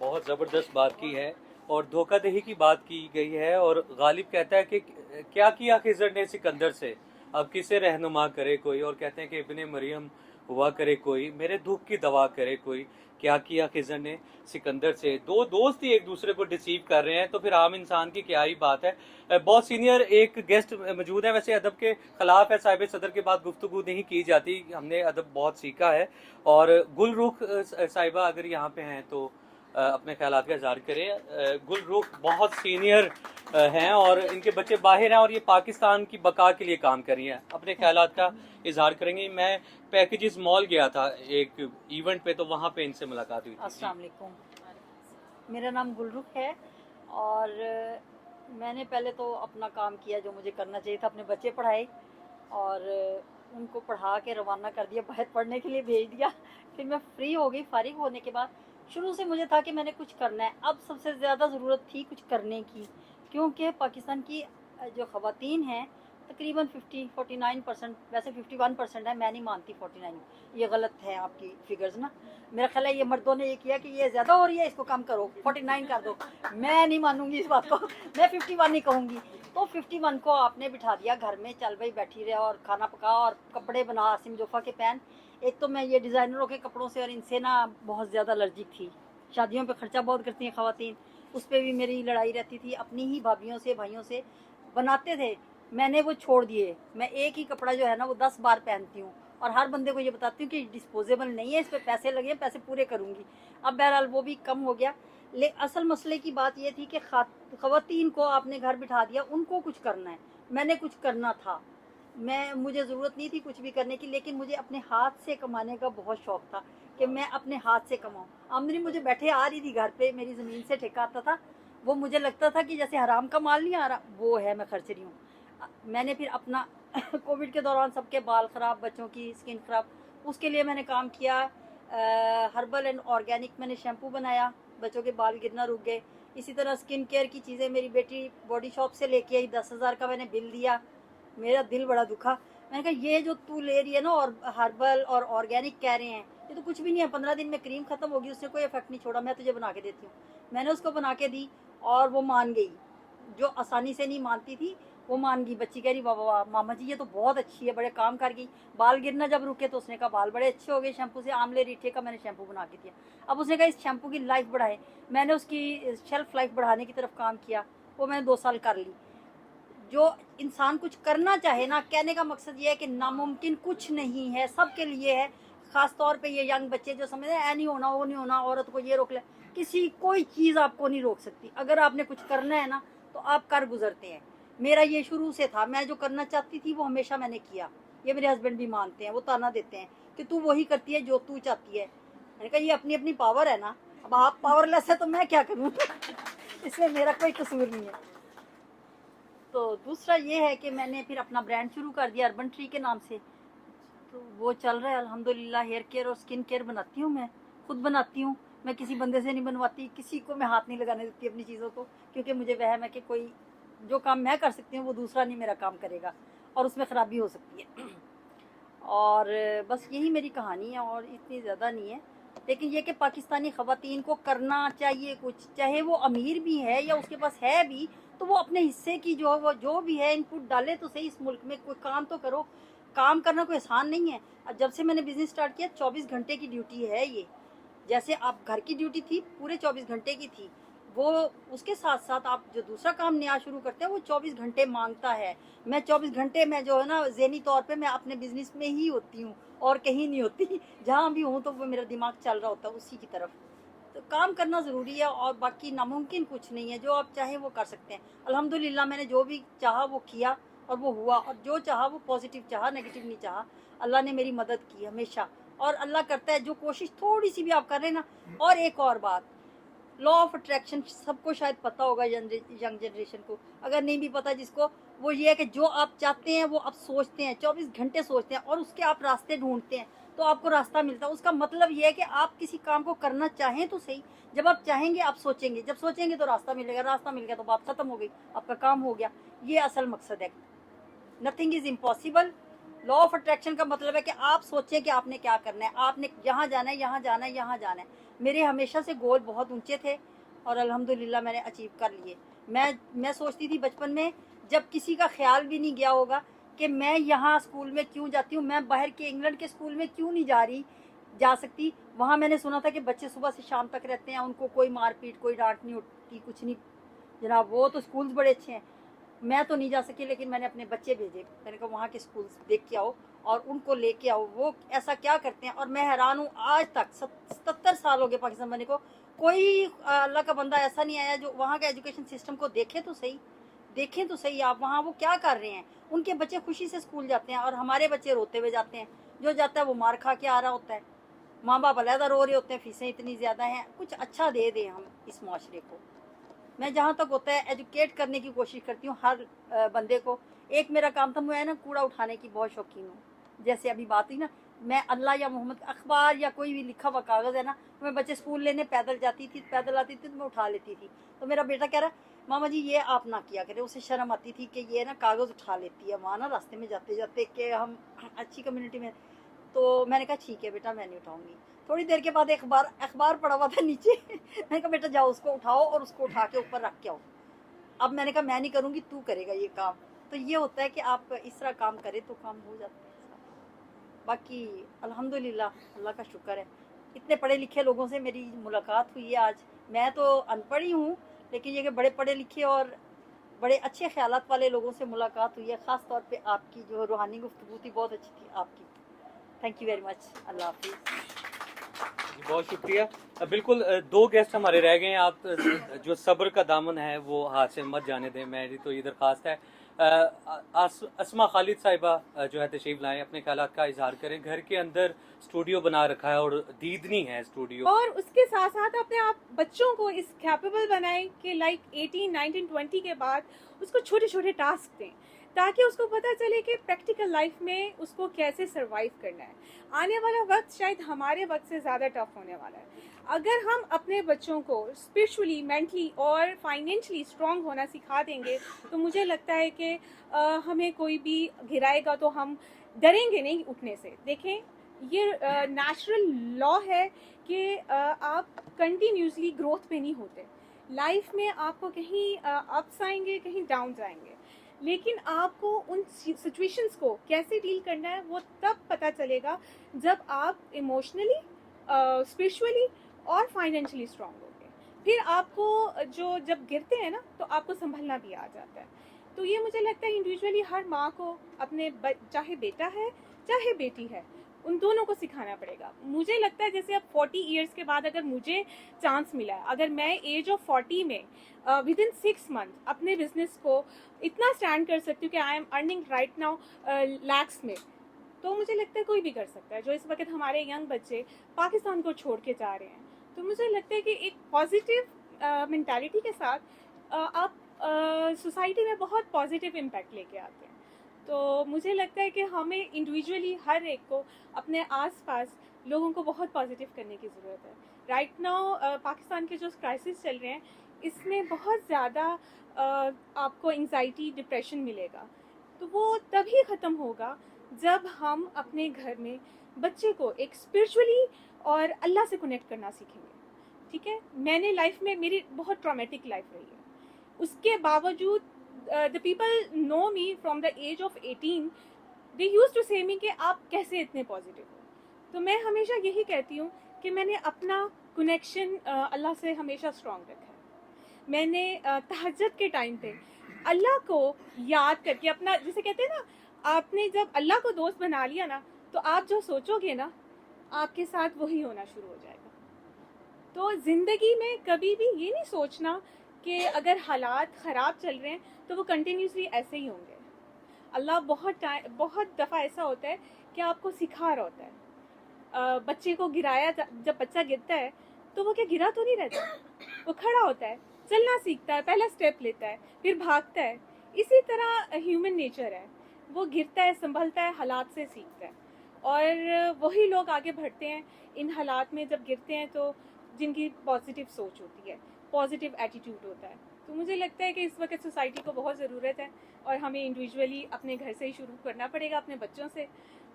बहुत ज़बरदस्त बात की है और धोखाधड़ी की बात की गई है। और गालिब कहता है कि क्या किया खिज़र ने सिकंदर से, अब किसे रहनुमा करे कोई। और कहते हैं कि इब्ने मरियम हुआ करे कोई, मेरे दुख की दवा करे कोई। क्या किया खिज़र ने सिकंदर से। दो दोस्त ही एक दूसरे को डिसीव कर रहे हैं, तो फिर आम इंसान की क्या ही बात है। बहुत सीनियर एक गेस्ट मौजूद है। वैसे अदब के खिलाफ है, साहिब सदर के बाद गुफ्तगू नहीं की जाती, हमने अदब बहुत सीखा है। और गुलरुख साहिबा अगर यहाँ पे हैं तो अपने ख्यालात का इजहार करें। गुलरुख बहुत सीनियर हैं और इनके बच्चे बाहर हैं और ये पाकिस्तान की बका के लिए काम कर रही हैं, अपने ख्यालात का इजहार करेंगे। मैं पैकेजेस मॉल गया था एक इवेंट पे, तो वहाँ पे इनसे मुलाकात हुई थी। अस्सलाम वालेकुम, मेरा नाम गुलरुख है और मैंने पहले तो अपना काम किया जो मुझे करना चाहिए था, अपने बच्चे पढ़ाए और उनको पढ़ा के रवाना कर दिया, बाहर पढ़ने के लिए भेज दिया। फिर मैं फ्री हो गई। फारिग होने के बाद शुरू से मुझे था कि मैंने कुछ करना है। अब सबसे ज़्यादा ज़रूरत थी कुछ करने की, क्योंकि पाकिस्तान की जो ख़वातीन हैं तकरीबन 49%, वैसे 51% है, मैं नहीं मानती 49, ये गलत है आपकी फिगर्स ना। मेरा ख्याल है ये मर्दों ने ये किया कि ये ज़्यादा हो रही है, इसको कम करो, 49 कर दो। मैं नहीं मानूंगी इस बात को, मैं 51 ही कहूँगी। तो 51 को आपने बिठा दिया घर में, चल भाई बैठी रहे और खाना पका और कपड़े बना आसिम जोफा के पहन। एक तो मैं ये डिज़ाइनरों के कपड़ों से और इनसे ना बहुत ज़्यादा एलर्जिक थी। शादियों पे खर्चा बहुत करती हैं ख़वातीन, उस पर भी मेरी लड़ाई रहती थी। अपनी ही भाभीयों से भाइयों से बनाते थे, मैंने वो छोड़ दिए। मैं एक ही कपड़ा जो है ना वो 10 बार पहनती हूँ और हर बंदे को ये बताती हूँ कि डिस्पोजेबल नहीं है, इस पर पैसे लगे, पैसे पूरे करूँगी। अब बहरहाल वो भी कम हो गया। ले असल मसले की बात ये थी कि ख़वातीन को आपने घर बिठा दिया, उनको कुछ करना है, मैंने कुछ करना था। मुझे ज़रूरत नहीं थी कुछ भी करने की, लेकिन मुझे अपने हाथ से कमाने का बहुत शौक़ था कि मैं अपने हाथ से कमाऊँ। आमदनी मुझे बैठे आ रही थी घर पे, मेरी ज़मीन से ठेका आता था, वो मुझे लगता था कि जैसे हराम का माल नहीं आ रहा, वो है, मैं खर्च रही हूँ। मैंने फिर अपना कोविड के दौरान सबके बाल ख़राब, बच्चों की स्किन ख़राब, उसके लिए मैंने काम किया। हर्बल एंड ऑर्गेनिक मैंने शैम्पू बनाया, बच्चों के बाल गिरना रुक गए। इसी तरह स्किन केयर की चीज़ें मेरी बेटी बॉडी शॉप से लेके आई, 10,000 का मैंने बिल दिया। मेरा दिल बड़ा दुखा। मैंने कहा ये जो तू ले रही है ना और हर्बल और ऑर्गेनिक कह रहे हैं, ये तो कुछ भी नहीं है, 15 दिन में क्रीम ख़त्म होगी, उसने कोई इफेक्ट नहीं छोड़ा, मैं तुझे बना के देती हूँ। मैंने उसको बना के दी और वो मान गई। जो आसानी से नहीं मानती थी वो मान गई। बच्ची कह रही वाह वाह मामा जी ये तो बहुत अच्छी है, बड़े काम कर गई। बाल गिरना जब रुके तो उसने कहा बाल बड़े अच्छे हो गए शैम्पू से। आमले रीठे का मैंने शैम्पू बना के दिया। अब उसने कहा इस शैम्पू की लाइफ बढ़ाए, मैंने उसकी शेल्फ लाइफ बढ़ाने की तरफ काम किया, वो मैंने 2 साल कर ली। जो इंसान कुछ करना चाहे ना, कहने का मकसद ये है कि नामुमकिन कुछ नहीं है, सबके लिए है। ख़ास तौर पे ये यंग बच्चे जो समझते हैं नहीं होना वो नहीं होना, औरत को ये रोक ले, किसी कोई चीज़ आपको नहीं रोक सकती। अगर आपने कुछ करना है ना तो आप कर गुजरते हैं। मेरा ये शुरू से था, मैं जो करना चाहती थी वो हमेशा मैंने किया। ये मेरे हस्बैंड भी मानते हैं, वो ताना देते हैं कि तू वही करती है जो तू चाहती है। मैंने कहा ये अपनी अपनी पावर है ना, अब आप पावरलेस है तो मैं क्या करूँ इसमें मेरा कोई कसूर नहीं है। तो दूसरा ये है कि मैंने फिर अपना ब्रांड शुरू कर दिया अर्बन ट्री के नाम से, तो वो चल रहा है अल्हम्दुलिल्लाह। हेयर केयर और स्किन केयर बनाती हूँ, मैं खुद बनाती हूँ, मैं किसी बंदे से नहीं बनवाती, किसी को मैं हाथ नहीं लगाने देती अपनी चीज़ों को, क्योंकि मुझे वहम है कि कोई जो काम मैं कर सकती हूँ वो दूसरा नहीं मेरा काम करेगा और उसमें ख़राबी हो सकती है। और बस यही मेरी कहानी है और इतनी ज़्यादा नहीं है। लेकिन ये कि पाकिस्तानी ख़वातीन को करना चाहिए कुछ, चाहे वो अमीर भी है या उसके पास है भी, तो वो अपने हिस्से की जो भी है इनपुट डाले तो सही। इस मुल्क में कोई काम तो करो, काम करना कोई आसान नहीं है। अब जब से मैंने बिज़नेस स्टार्ट किया 24 घंटे की ड्यूटी है ये। जैसे आप घर की ड्यूटी थी पूरे 24 घंटे की थी, वो उसके साथ साथ आप जो दूसरा काम नया शुरू करते हैं वो 24 घंटे मांगता है। मैं 24 घंटे में जो है ना ज़हनी तौर पे मैं अपने बिज़नेस में ही होती हूँ और कहीं नहीं होती। जहाँ भी हूँ तो वो मेरा दिमाग चल रहा होता है उसी की तरफ। तो काम करना ज़रूरी है और बाकी नामुमकिन कुछ नहीं है, जो आप चाहें वो कर सकते हैं। अल्हम्दुलिल्लाह मैंने जो भी चाहा वो किया और वो हुआ, और जो चाहा वो पॉजिटिव चाहा, नेगेटिव नहीं चाहा। अल्लाह ने मेरी मदद की हमेशा, और अल्लाह करता है जो कोशिश थोड़ी सी भी आप कर रहे हैं ना। और एक और बात, लॉ ऑफ अट्रैक्शन सबको शायद पता होगा, यंग जनरेशन को, अगर नहीं भी पता जिसको, वो ये है कि जो आप चाहते हैं वो आप सोचते हैं, 24 घंटे सोचते हैं और उसके आप रास्ते ढूंढते हैं तो आपको रास्ता मिलता है। उसका मतलब ये है कि आप किसी काम को करना चाहें तो सही, जब आप चाहेंगे आप सोचेंगे, जब सोचेंगे तो रास्ता मिलेगा, रास्ता मिल गया तो बात खत्म हो गई, आपका काम हो गया। ये असल मकसद है। Nothing is impossible, law of attraction का मतलब है कि आप सोचें कि आपने क्या करना है, आपने यहाँ जाना है, यहाँ जाना है, यहाँ जाना है। मेरे हमेशा से गोल बहुत ऊंचे थे और अल्हम्दुलिल्लाह मैंने अचीव कर लिए। मैं सोचती थी बचपन में, जब किसी का ख्याल भी नहीं गया होगा कि मैं यहाँ स्कूल में क्यों जाती हूँ, मैं बाहर के इंग्लैंड के स्कूल में क्यों नहीं जा सकती। वहाँ मैंने सुना था कि बच्चे सुबह से शाम तक रहते हैं, उनको कोई मारपीट कोई डांट नहीं उठती, कुछ नहीं जनाब, वो तो स्कूल्स बड़े अच्छे हैं। मैं तो नहीं जा सकी, लेकिन मैंने अपने बच्चे भेजे, मैंने कहा वहाँ के स्कूल्स देख के आओ और उनको लेके आओ, वो ऐसा क्या करते हैं। और मैं हैरान हूँ, आज तक 77 साल हो गए पाकिस्तान बनने को, कोई अल्लाह का बंदा ऐसा नहीं आया जो वहाँ का एजुकेशन सिस्टम को देखें तो सही आप वहाँ वो क्या कर रहे हैं। उनके बच्चे खुशी से स्कूल जाते हैं और हमारे बच्चे रोते हुए जाते हैं, जो जाता है वो मार खा के आ रहा होता है, माँ बाप अलहदा रो रहे होते हैं, फीसें इतनी ज़्यादा हैं। कुछ अच्छा दे दें हम इस माशरे को। मैं जहाँ तक होता है एजुकेट करने की कोशिश करती हूँ हर बंदे को। एक मेरा काम था, मैं ना कूड़ा उठाने की बहुत शौकीन हूँ। जैसे अभी बात हुई ना, मैं अल्लाह या मोहम्मद अखबार या कोई भी लिखा हुआ कागज़ है ना, मैं बच्चे स्कूल लेने पैदल जाती थी, पैदल आती थी तो मैं उठा लेती थी। तो मेरा बेटा कह रहा, मामा जी ये आप ना किया करें, उसे शर्म आती थी कि ये ना कागज़ उठा लेती है वहाँ ना रास्ते में जाते जाते, कि हम अच्छी कम्युनिटी में। तो मैंने कहा ठीक है बेटा, मैं नहीं उठाऊंगी। थोड़ी देर के बाद एक बार अखबार पड़ा हुआ था नीचे मैंने कहा बेटा जाओ उसको उठाओ और उसको उठा के ऊपर रख के आओ। अब मैंने कहा मैं नहीं करूंगी, तू करेगा ये काम। तो ये होता है कि आप इस तरह काम करें तो काम हो जाता है। बाकी अल्हम्दुलिल्लाह, अल्लाह का शुक्र है, इतने पढ़े लिखे लोगों से मेरी मुलाकात हुई है आज। मैं तो अनपढ़ ही हूँ, लेकिन ये कि बड़े पढ़े लिखे और बड़े अच्छे ख्यालात वाले लोगों से मुलाकात हुई है। ख़ास तौर पे आपकी जो रूहानी गुफ्तगू थी बहुत अच्छी थी आपकी। Thank you very much. अल्लाह हाफिज़। जी, बहुत शुक्रिया। बिल्कुल, दो गेस्ट हमारे रह गए हैं। आप जो सब्र का दामन है वो हाथ से मत जाने दें, मेरी तो ये दरख्वास्त है। अस्मा खालिद साहिबा जो है तशरीफ लाएं, अपने ख्यालात का इजहार करें। घर के अंदर स्टूडियो बना रखा है और दीदनी है स्टूडियो, और उसके साथ साथ अपने आप बच्चों को इस कैपेबल बनाएं कि लाइक 18, 19, 20 के बाद उसको छोटे छोटे टास्क दें, ताकि उसको पता चले कि प्रैक्टिकल लाइफ में उसको कैसे सरवाइव करना है। आने वाला वक्त शायद हमारे वक्त से ज़्यादा टफ होने वाला है। अगर हम अपने बच्चों को स्पिरिचुअली, मेंटली और फाइनेंशियली स्ट्रांग होना सिखा देंगे, तो मुझे लगता है कि हमें कोई भी गिराएगा तो हम डरेंगे नहीं उठने से। देखें, ये नेचुरल लॉ है कि आप कंटिन्यूसली ग्रोथ पे नहीं होते। लाइफ में आपको कहीं अप्स आएंगे, कहीं डाउन्स आएंगे, लेकिन आपको उन सिचुएशंस को कैसे डील करना है वो तब पता चलेगा जब आप इमोशनली, स्पिरिचुअली और फाइनेंशियली स्ट्रांग होगे। फिर आपको जो जब गिरते हैं ना, तो आपको संभलना भी आ जाता है। तो ये मुझे लगता है इंडिविजुअली हर माँ को अपने चाहे बेटा है चाहे बेटी है, उन दोनों को सिखाना पड़ेगा। मुझे लगता है जैसे अब 40 इयर्स के बाद अगर मुझे चांस मिला है, अगर मैं एज ऑफ 40 में विद इन 6 मंथ अपने बिजनेस को इतना स्टैंड कर सकती हूँ कि I am earning right now lakhs में, तो मुझे लगता है कोई भी कर सकता है। जो इस वक्त हमारे यंग बच्चे पाकिस्तान को छोड़ के जा रहे हैं, तो मुझे लगता है कि एक पॉजिटिव मेंटालिटी के साथ आप सोसाइटी में बहुत पॉजिटिव इम्पैक्ट लेके आते हैं। तो मुझे लगता है कि हमें इंडिविजुअली हर एक को अपने आसपास लोगों को बहुत पॉजिटिव करने की ज़रूरत है। राइट नाउ पाकिस्तान के जो क्राइसिस चल रहे हैं, इसमें बहुत ज़्यादा आपको एंजाइटी, डिप्रेशन मिलेगा। तो वो तभी ख़त्म होगा जब हम अपने घर में बच्चे को एक स्पिरिचुअली और अल्लाह से कनेक्ट करना सीखेंगे। ठीक है, मैंने लाइफ में, मेरी बहुत ट्रॉमेटिक लाइफ रही है, उसके बावजूद the people know me from the age of 18. They used to say me कि आप कैसे इतने पॉजिटिव हो। तो मैं हमेशा यही कहती हूँ कि मैंने अपना कनेक्शन अल्लाह से हमेशा स्ट्रॉन्ग रखा है। मैंने तहज्जुद के टाइम पे अल्लाह को याद करके अपना, जैसे कहते हैं ना, आपने जब अल्लाह को दोस्त बना लिया ना, तो आप जो सोचोगे ना, आपके साथ वही होना शुरू हो जाएगा। तो ज़िंदगी में कभी भी ये नहीं सोचना कि अगर हालात ख़राब चल रहे हैं तो वो कंटिन्यूसली ऐसे ही होंगे। अल्लाह बहुत दफ़ा ऐसा होता है कि आपको सिखा रहा होता है। बच्चे को जब बच्चा गिरता है तो वो क्या गिरा तो नहीं रहता, वो खड़ा होता है, चलना सीखता है, पहला स्टेप लेता है, फिर भागता है। इसी तरह ह्यूमन नेचर है, वो गिरता है, संभलता है, हालात से सीखता है। और वही लोग आगे बढ़ते हैं इन हालात में जब गिरते हैं, तो जिनकी पॉजिटिव सोच होती है, पॉजिटिव एटीट्यूड होता है। तो मुझे लगता है कि इस वक्त सोसाइटी को बहुत ज़रूरत है और हमें इंडिविजुअली अपने घर से ही शुरू करना पड़ेगा, अपने बच्चों से,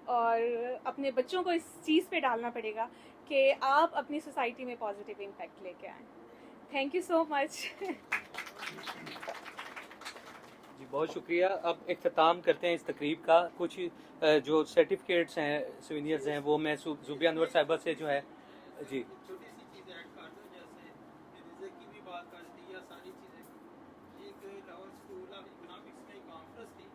और अपने बच्चों को इस चीज़ पे डालना पड़ेगा कि आप अपनी सोसाइटी में पॉजिटिव इम्पैक्ट लेके आएँ। Thank you so much. जी बहुत शुक्रिया। अब इख्तिताम करते हैं इस तकरीब का। कुछ जो सर्टिफिकेट्स हैं, सुवेनियर्स हैं, वो मैं ज़ुबिया अनवर साहिबा से जो है जी छोटी सी चीज़ ऐड कर दो, जैसे रिज़े की भी बात कर दी या सारी चीज़ें। एक लाहौर स्कूल ऑफ इकोनॉमिक्स में कॉन्फ्रेंस थी,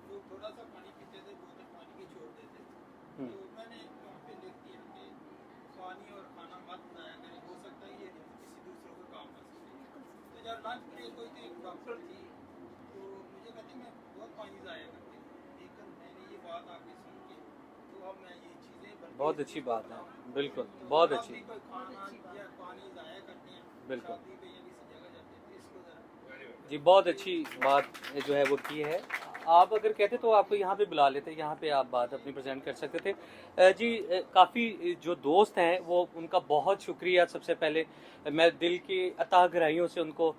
लोग थोड़ा सा पानी पीते थे, बोतल पानी की छोड़ देते थे। तो मैंने वहाँ पे लिख दिया कि पानी और खाना मत ज़ाया करें, हो सकता है ये किसी दूसरों को काम आ सके। तो जब लंच ब्रेक हुई थी, एक डॉक्टर थी, तो मुझे कहती मैं बहुत पानी ज़ाया करती हूँ, लेकिन मैंने ये बात आपकी सुन के तो अब मैं ये चीज़ें बहुत अच्छी बात है, बिल्कुल बहुत अच्छी, खाना या पानी ज़ाया करते हैं, बिल्कुल शादी पे या किसी जगह जाते हैं, तो इसको ज़रा जी बहुत अच्छी बात जो है वो की है। आप अगर कहते तो आपको यहाँ पे बुला लेते, यहाँ पे आप बात अपनी प्रेजेंट कर सकते थे। जी काफ़ी जो दोस्त हैं वो उनका बहुत शुक्रिया। सबसे पहले मैं दिल की अथाह गहराइयों से उनको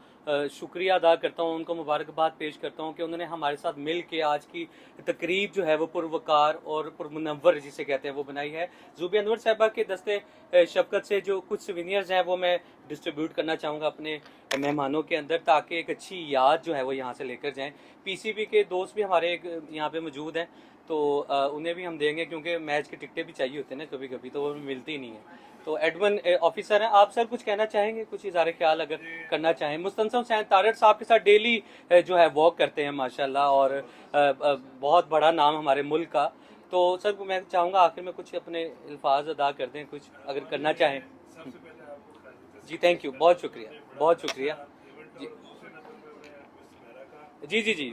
शुक्रिया अदा करता हूँ, उनको मुबारकबाद पेश करता हूँ कि उन्होंने हमारे साथ मिल के आज की तकरीब जो है वो पुरवकार और पुरमुनव्वर जिसे कहते हैं वो बनाई है। ज़ुबिया अनवर साहिबा के दस्ते शफकत से जो कुछ सुवेनियर्स हैं वो मैं डिस्ट्रीब्यूट करना चाहूँगा अपने मेहमानों के अंदर, ताकि एक अच्छी याद जो है वो यहाँ से लेकर जाएं। पीसीबी के दोस्त भी हमारे यहाँ पे मौजूद हैं, तो उन्हें भी हम देंगे, क्योंकि मैच की टिकटें भी चाहिए होती हैं ना कभी कभी, तो वो मिलती नहीं है। तो एडमिन ऑफिसर हैं, आप सर कुछ कहना चाहेंगे, कुछ इज़ारे ख्याल अगर करना चाहें। मुस्तनसम हुसैन तारड़ साहब के साथ डेली जो है वॉक करते हैं माशाल्लाह, और बहुत बड़ा नाम हमारे मुल्क का। तो सर मैं चाहूँगा आखिर में कुछ अपने अल्फाज अदा कर दें, कुछ अगर करना चाहें। जी थैंक यू, बहुत शुक्रिया, बहुत शुक्रिया जी जी जी जी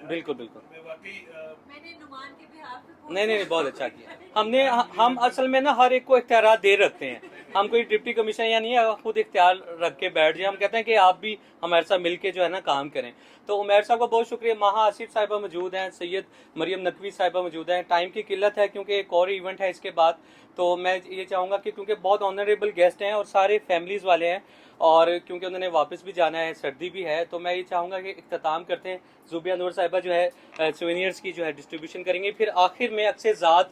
बिल्कुल बिल्कुल। मैंने नुमान के बिहाफ पे नहीं नहीं बहुत अच्छा किया। हम असल में ना हर एक को इख्तियार दे रखते हैं, हम कोई डिप्टी कमिश्नर या नहीं है, खुद इख्तियार रख के बैठ जाए। हम कहते हैं कि आप भी हमारे साथ मिलके जो है ना काम करें। तो उमैर साहब का बहुत शुक्रिया। माहा आसिफ साहिबा मौजूद हैं, सैयद मरियम नकवी साहिबा मौजूद हैं। टाइम की किल्लत है क्योंकि एक और इवेंट है इसके बाद, तो मैं ये चाहूँगा कि क्योंकि बहुत ऑनरेबल गेस्ट हैं और सारे फैमिलीज़ वाले हैं, और क्योंकि उन्होंने वापस भी जाना है, सर्दी भी है, तो मैं ये चाहूँगा कि इख्तिताम करते हैं। ज़ुबिया अनवर साहिबा जो है सुवेनियर्स की जो है डिस्ट्रीब्यूशन करेंगे, फिर आखिर में अक्से ज़ात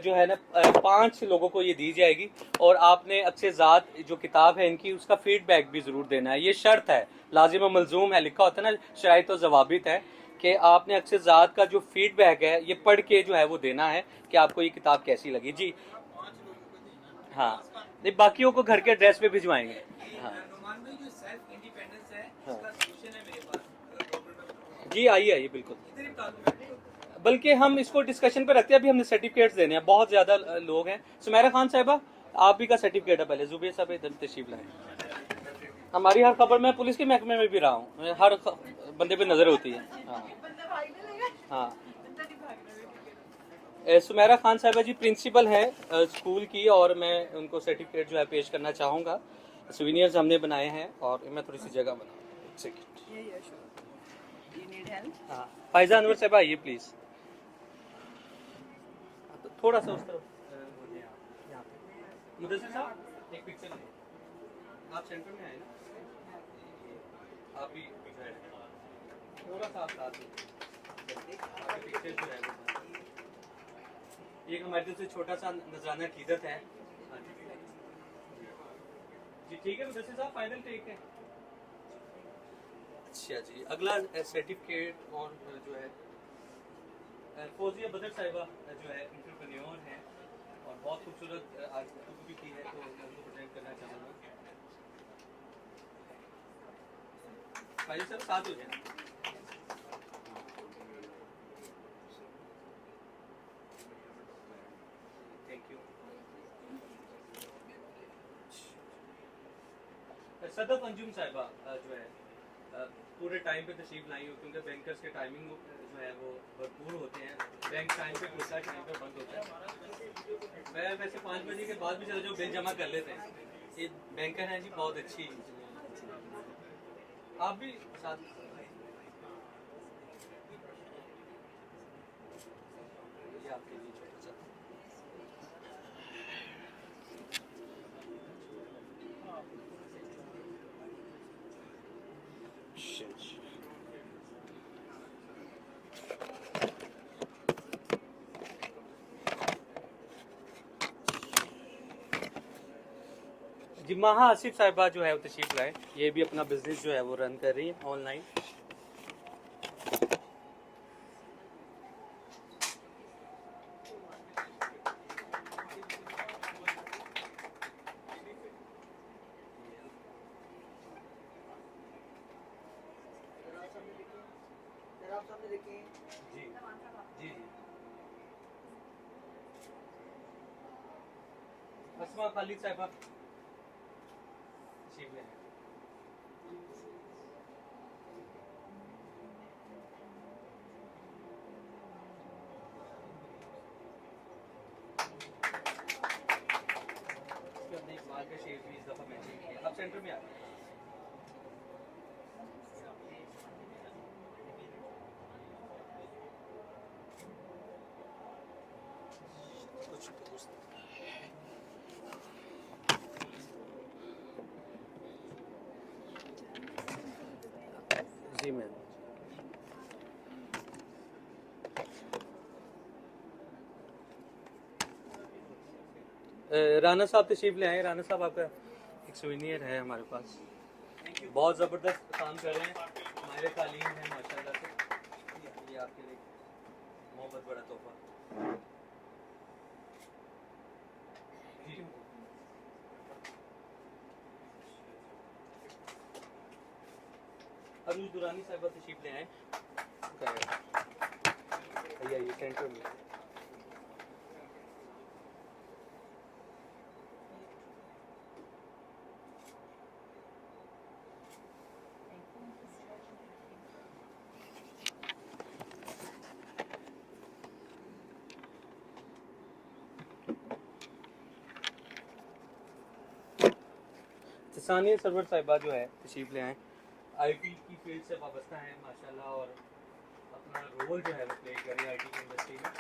जो है ना 5 लोगों को ये दी जाएगी, और आपने अक्से ज़ात जो किताब है इनकी उसका फीडबैक भी ज़रूर देना है। ये शर्त है, लाजिम और मलजूम है, लिखा होता है ना शराइत और ज़वाबित है कि आपने अक्से ज़ात का जो फीडबैक है ये पढ़ के जो है वो देना है कि आपको ये किताब कैसी लगी। जी 5 लोगों को देना। हाँ, नहीं बाकियों को घर के एड्रेस पे भिजवाएंगे। हाँ नुमान भाई, जो सेल्फ इंडिपेंडेंस है, हाँ। इसका सॉल्यूशन है मेरे पास, अगर गवर्नमेंट जी आइए आइए बिल्कुल, इतनी ताल्लुक है। बल्कि हम इसको डिस्कशन पे रखते हैं। अभी हमने सर्टिफिकेट्स देने हैं, बहुत ज्यादा लोग हैं। सुमेरा खान साहिबा आप भी का सर्टिफिकेट है, पहले जुबेर साहब इधर तशरीफ लाए। हमारी हर खबर में पुलिस के महकमे में भी रहा हूँ, हर बंदे पे नजर होती है। हाँ हाँ सुमेरा खान साहिबा जी प्रिंसिपल है स्कूल की, और मैं उनको सर्टिफिकेट जो है पेश करना चाहूँगा। सुवेनियर्स हमने बनाए हैं, और मैं थोड़ी सी जगह बनाऊँ, एक सेकेंड। हाँ फायजा अनवर साहब आइए प्लीज़, थोड़ा सा उस तरफ हो जाए आप। यहाँ पे मुदस्सिर साहब एक पिक्चर लें, आप सेंटर में आए ना, आप भी थोड़ा सा आप साथ आपके पिक्चर जो है वो एक हमारी तरफ से छोटा सा नजराना कीदत है। जी ठीक है मुदस्सिर साहब, फाइनल टेक है। अच्छा जी, अगला सर्टिफिकेट और जो है फौजिया बदर साहिबा जो है एंटरप्रेन्योर हैं, और बहुत खूबसूरत आज गुफ्तगू भी की है, तो मैं उनको प्रेजेंट करना चाहूँगा। भाई सर साथ हो जाए। Thank you. सदफ अंजुम साहिबा जो है पूरे टाइम पे तशरीफ लाई हो, क्योंकि बैंकर्स के टाइमिंग जो है वो भरपूर होते हैं। बैंक टाइम पे खुलता है, टाइम पे बंद होता है। मैं वैसे 5 बजे के बाद भी चलो जो बिल जमा कर लेते हैं। ये बैंकर हैं जी, बहुत अच्छी। आप भी साथ ये आपके लिए छोटा सा। जी महा आसिफ साहिबा जो है वो तशरीफ लाए, ये भी अपना बिजनेस जो है वो रन कर रही है ऑनलाइन। जी जी जी अस्मा खालिद साहिबा तशरीफ लाए। अपने इकबाल का शेर भी इस दफा मेंशन किया। अब सेंटर में आ गए। जी मैम। राना साहब तशरीफ ले आए। राना साहब आपका एक सुवेनियर है हमारे पास, बहुत ज़बरदस्त काम कर रहे हैं, हमारे कालीन है माशाल्लाह से। ये आपके लिए बहुत बड़ा तोहफा। जी अरुज दुरानी साहिबा तशरीफ ले आए। भैया ये सेंटर में। सानिया सरवर साहिबा जो है तशरीफ ले आए, आईटी की फील्ड से वाबस्ता है माशाल्लाह, और अपना रोल जो है वो प्ले कर रही है आईटी की इंडस्ट्री में।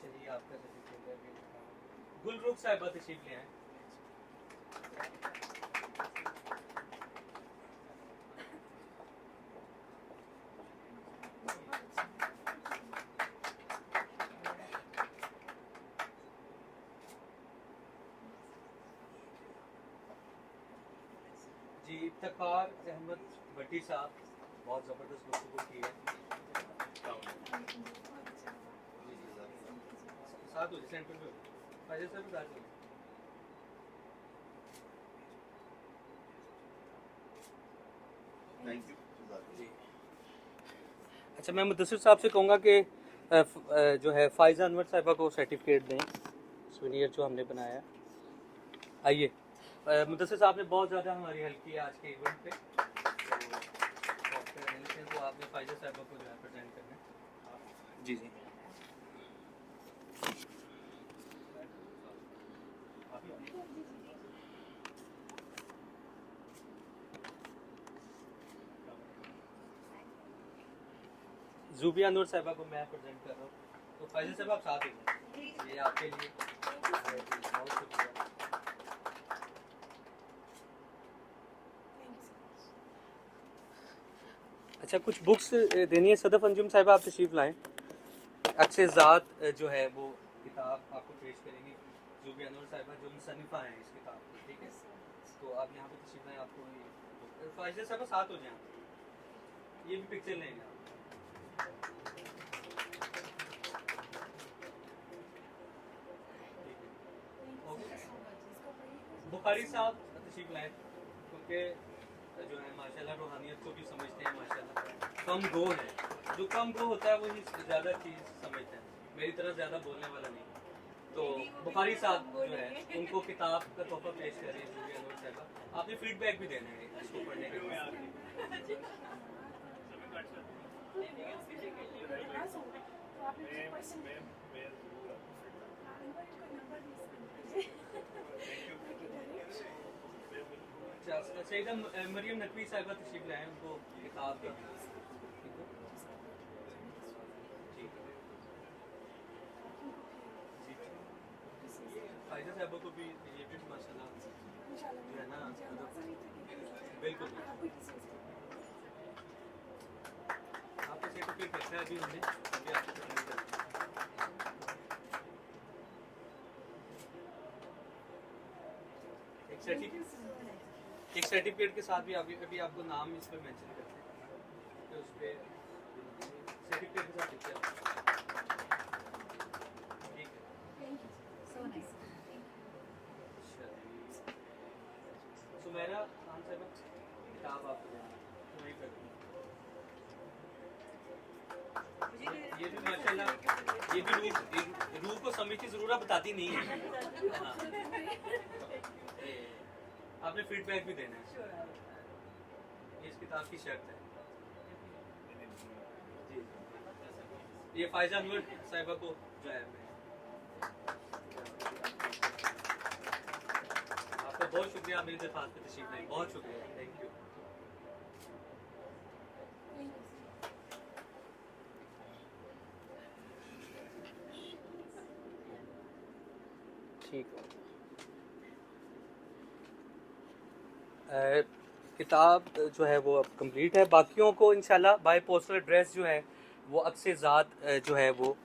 चलिए आपका सर्टिफिकेट गुलरुख साहिबा तशरीफ ले आए। जी इफ्तिखार अहमद भट्टी साहब, बहुत ज़बरदस्त गुफ्तगू की है। साथ हो सेंटर में फायदे सर बता दो। थैंक यू जी अच्छा, मैं मुदस्सिर साहब से कहूँगा कि जो है फ़ाइज़ा अनवर साहिबा को सर्टिफिकेट दें, सुवेनियर जो हमने बनाया। आइए मुदस्सिर साहब ने बहुत ज़्यादा हमारी हेल्प की है आज के इवेंट पे, तो आपने फ़ाइज़ा साहिबा को जो है प्रेजेंट करना है। जी जी ज़ूबिया नूर साहिबा को मैं प्रेजेंट कर रहा हूँ, तो फ़ाइज़ा साहब आप साथ ही हैं। ये आपके लिए बहुत शुक्रिया। अच्छा कुछ बुक्स देनी है, सदफ अंजुम साहिबा आप तशरीफ लाएं। अक्से ज़ात जो है वो किताब आपको पेश करेंगी ज़ूबिया नूर साहिबा, जो मुसन्निफ़ा हैं इस किताब की, ठीक है। तो आप यहाँ पे तशरीफ लाएं, आपको फ़ाइज़ा साहिबा साथ हो जाएं, ये भी पिक्चर लेंगे आप। बुखारी साहब तशरीफ लाए, क्योंकि जो है माशाल्लाह रूहानियत को भी समझते हैं माशाल्लाह, कम गो है, जो कम गो होता है वही ज़्यादा चीज़ समझते हैं, मेरी तरह ज़्यादा बोलने वाला नहीं। तो बुखारी साहब जो है उनको किताब का तोहफा पेश कर रहे हैं ज़ूबिया नूर साहिबा, आपने फीडबैक भी देना है इसको पढ़ने के बाद। अच्छा सईदा मरियम नकवी साहिबा तशरीफ लाए, उनको किताब का ठीक है। ये भी माशाल्लाह जो है ना, बिल्कुल आपको सर्टिफिकेट रखा है अभी हमने, अभी आपको सबमिट कर दिया। एक सर्टिफिकेट के साथ भी अभी आपको नाम इस पर मेंशन करते हैं, तो उस पे सर्टिफिकेट के साथ लिखते हैं। ठीक है, सुमेरा खान साहब किताब आपको देना वहीं पर। ये भी माशाल्लाह, ये भी रूह को समझती ज़रूरत बताती नहीं है। हाँ। आपने फीडबैक भी देना है, ये इस किताब की शर्त है जी। ये फायजा नूर साहिबा को जो है आपका बहुत शुक्रिया, मेरी दरख्वास्त पे तशरीफ लाए, बहुत शुक्रिया, थैंक यू। ठीक है, किताब जो है वो अब कंप्लीट है। बाकियों को इंशाल्लाह बाय पोस्टल एड्रेस जो है वो अक्से ज़ात जो है वो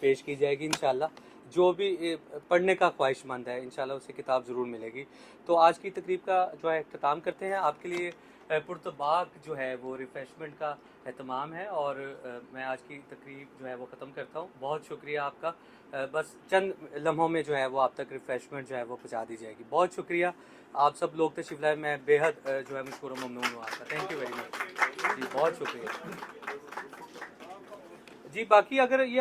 पेश की जाएगी इंशाल्लाह। जो भी पढ़ने का ख्वाहिशमंद है इंशाल्लाह उसे किताब ज़रूर मिलेगी। तो आज की तकरीब का जो है अख्ताम करते हैं। आपके लिए पुरतबाक जो है वो रिफ़्रेशमेंट का एहतमाम है और मैं आज की तकरीब जो है वो ख़त्म करता हूँ। बहुत शुक्रिया आपका। बस चंद लम्हों में जो है वो आप तक रिफ़्रेशमेंट जो है वो पहुँचा दी जाएगी। बहुत शुक्रिया आप सब लोग तशरीफ़ लाए, मैं बेहद जो है मशकूर व ममनून हूँ आपका। थैंक यू वेरी मच जी, बहुत शुक्रिया जी। बाकी अगर ये